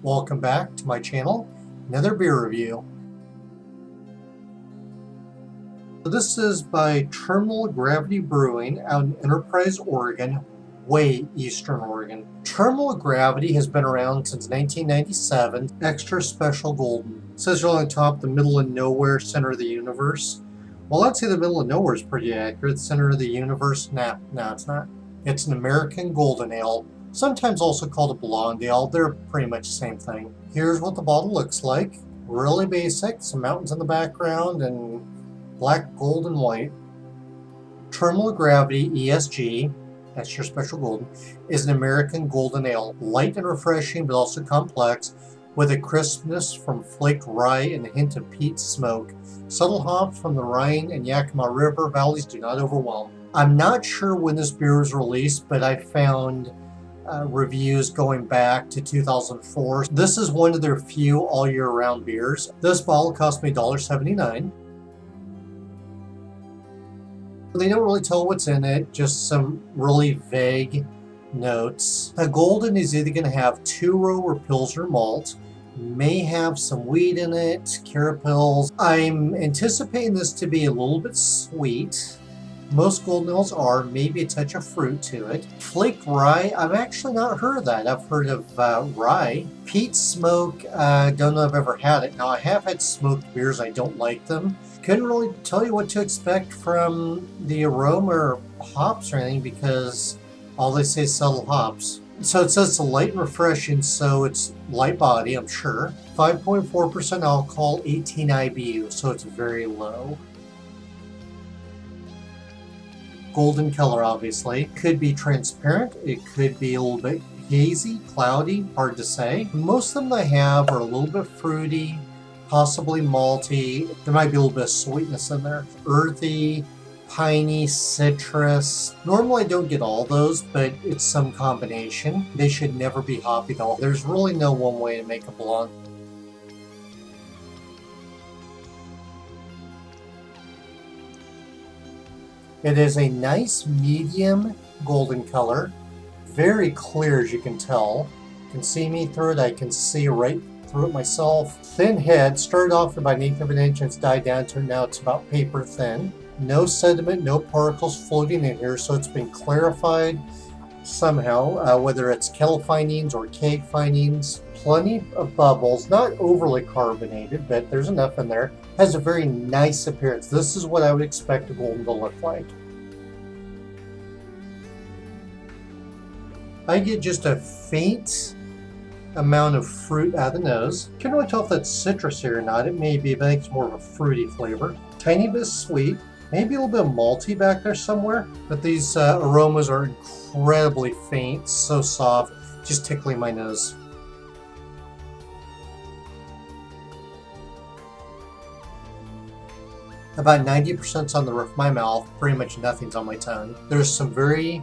Welcome back to my channel, another beer review. This is by Terminal Gravity Brewing out in Enterprise, Oregon, way eastern Oregon. Terminal Gravity has been around since 1997. Extra special golden. It says on the top, the middle of nowhere, center of the universe. Well, I'd say the middle of nowhere is pretty accurate. Center of the universe, no, it's not. It's an American golden ale, sometimes also called a blonde ale. They're pretty much the same thing. Here's what the bottle looks like. Really basic, some mountains in the background and black, gold, and white. Terminal Gravity ESG, that's your special golden, is an American golden ale. Light and refreshing, but also complex, with a crispness from flaked rye and a hint of peat smoke. Subtle hops from the Rhine and Yakima River valleys do not overwhelm. I'm not sure when this beer was released, but I found reviews going back to 2004. This is one of their few all year round beers. This bottle cost me $1.79. They don't really tell what's in it, just some really vague notes. A golden is either going to have two-row or Pilsner malt, may have some wheat in it, carapils. I'm anticipating this to be a little bit sweet. Most golden ales are, maybe a touch of fruit to it. Flaked rye, I've actually not heard of that. I've heard of rye. Peat smoke, don't know if I've ever had it. Now I have had smoked beers, I don't like them. Couldn't really tell you what to expect from the aroma or hops or anything because all they say is subtle hops. So it says it's light and refreshing, so it's light body, I'm sure. 5.4% alcohol, 18 IBU, so it's very low. Golden color, obviously. Could be transparent, it could be a little bit hazy, cloudy, hard to say. Most of them I have are a little bit fruity, possibly malty. There might be a little bit of sweetness in there. Earthy, piney, citrus. Normally I don't get all those, but it's some combination. They should never be hoppy though. There's really no one way to make a blonde. It is a nice medium golden color. Very clear as you can tell. You can see me through it. I can see right through it myself. Thin head, started off about 1/8 of an inch and it's died down to now it's about paper thin. No sediment, no particles floating in here, so it's been clarified somehow, whether it's kettle findings or keg findings. Plenty of bubbles, not overly carbonated, but there's enough in there. Has a very nice appearance. This is what I would expect a golden to look like. I get just a faint amount of fruit out of the nose. Can't really tell if that's citrusy or not. It may be, but I think it's more of a fruity flavor. Tiny bit sweet, maybe a little bit of malty back there somewhere. But these aromas are incredibly faint, so soft, just tickling my nose. About 90%'s on the roof of my mouth, pretty much nothing's on my tongue. There's some very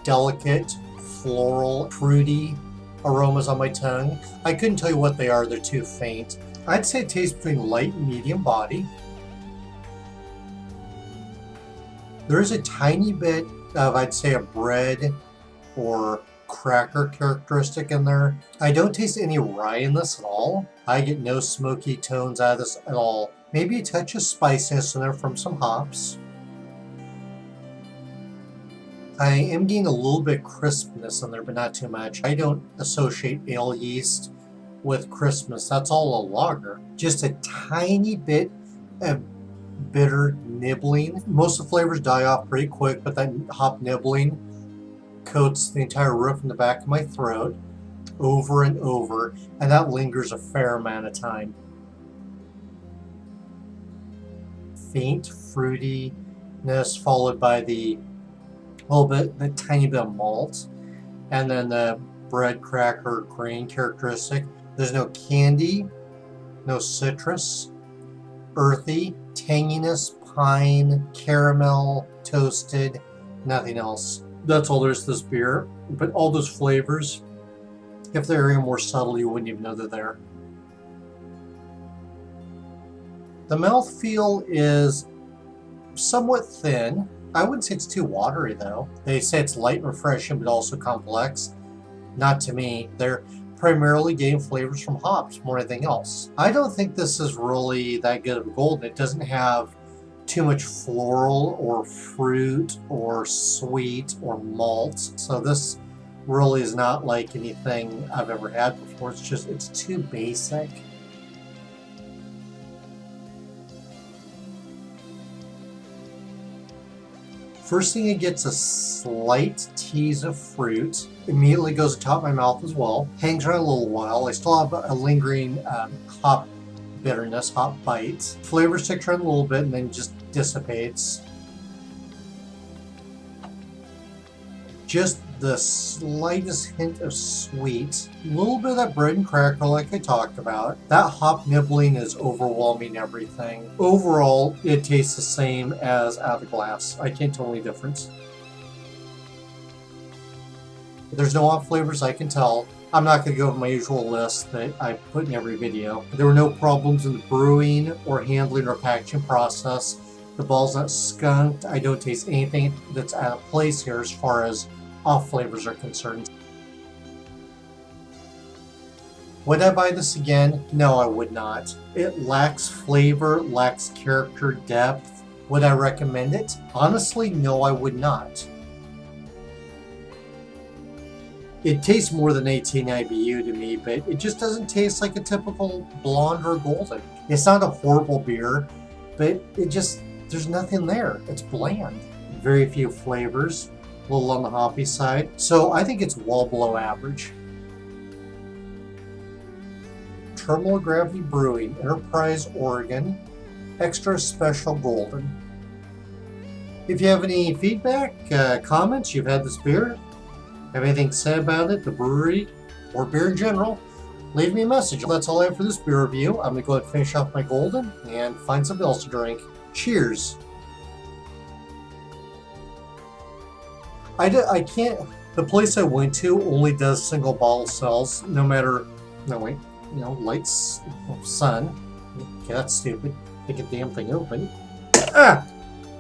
delicate, floral, fruity aromas on my tongue. I couldn't tell you what they are, they're too faint. I'd say it tastes between light and medium body. There is a tiny bit of, I'd say, a bread or cracker characteristic in there. I don't taste any rye in this at all. I get no smoky tones out of this at all. Maybe a touch of spiciness in there from some hops. I am getting a little bit of crispness in there, but not too much. I don't associate ale yeast with crispness. That's all a lager. Just a tiny bit of bitter nibbling. Most of the flavors die off pretty quick, but that hop nibbling coats the entire roof and the back of my throat over and over, and that lingers a fair amount of time. Faint fruitiness followed by the tiny bit of malt, and then the bread, cracker, grain characteristic. There's no candy, no citrus, earthy, tanginess, pine, caramel, toasted, nothing else. That's all there is to this beer, but all those flavors, if they're any more subtle, you wouldn't even know they're there. The mouthfeel is somewhat thin. I wouldn't say it's too watery though. They say it's light and refreshing, but also complex. Not to me. There primarily getting flavors from hops more than anything else. I don't think this is really that good of a golden. It doesn't have too much floral or fruit or sweet or malt. So this really is not like anything I've ever had before. It's too basic. First thing, it gets a slight tease of fruit. Immediately goes atop my mouth as well. Hangs around a little while. I still have a lingering hop bitterness, hop bite. Flavor sticks around a little bit and then just dissipates. Just the slightest hint of sweet. A little bit of that bread and cracker like I talked about. That hop nibbling is overwhelming everything. Overall, it tastes the same as out of the glass. I can't tell any difference. There's no off flavors I can tell. I'm not going to go over my usual list that I put in every video. There were no problems in the brewing or handling or packaging process. The ball's not skunked. I don't taste anything that's out of place here as far as off flavors are concerned. Would I buy this again? No, I would not. It lacks flavor, lacks character depth. Would I recommend it? Honestly, no, I would not. It tastes more than 18 IBU to me, but it just doesn't taste like a typical blonde or golden. It's not a horrible beer, but there's nothing there. It's bland. Very few flavors, a little on the hoppy side. So I think it's well below average. Terminal Gravity Brewing, Enterprise, Oregon, Extra Special Golden. If you have any feedback, comments, you've had this beer, have anything to say about it, the brewery, or beer in general, leave me a message. That's all I have for this beer review. I'm going to go ahead and finish off my golden and find something else to drink. Cheers. I can't, the place I went to only does single bottle sales, no matter, no wait, you know, lights, sun. Okay, that's stupid. Make a damn thing open. Ah!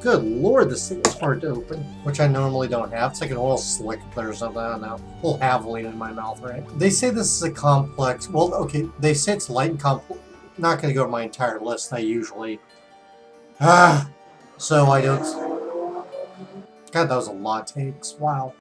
Good lord, this thing is hard to open, which I normally don't have. It's like an oil slick up there or something, I don't know. A little Havoline in my mouth, right? They say this is a complex, well, okay, they say it's light and complex. Not going to go to my entire list, I usually. So I don't. God, that was a lot of takes. Wow.